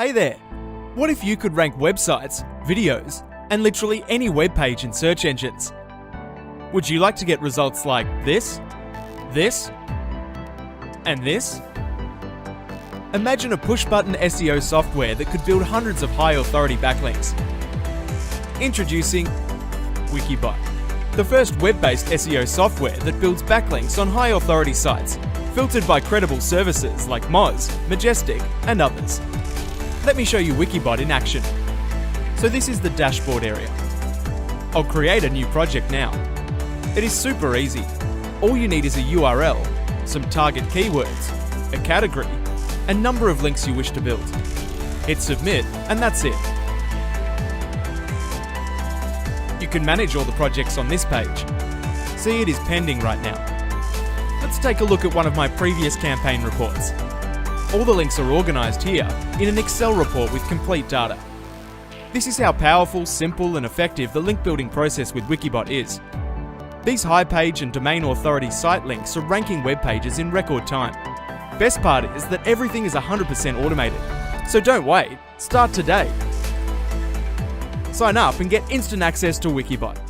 Hey there! What if you could rank websites, videos, and literally any web page in search engines? Would you like to get results like this, this, and this? Imagine a push-button SEO software that could build hundreds of high-authority backlinks. Introducing Wikibot, the first web-based SEO software that builds backlinks on high-authority sites, filtered by credible services like Moz, Majestic, and others. Let me show you Wikibot in action. So this is the dashboard area. I'll create a new project now. It is super easy. All you need is a URL, some target keywords, a category, and number of links you wish to build. Hit submit, and that's it. You can manage all the projects on this page. See, it is pending right now. Let's take a look at one of my previous campaign reports. All the links are organised here in an Excel report with complete data. This is how powerful, simple and effective the link building process with Wikibot is. These high page and domain authority site links are ranking web pages in record time. Best part is that everything is 100% automated. So don't wait, start today. Sign up and get instant access to Wikibot.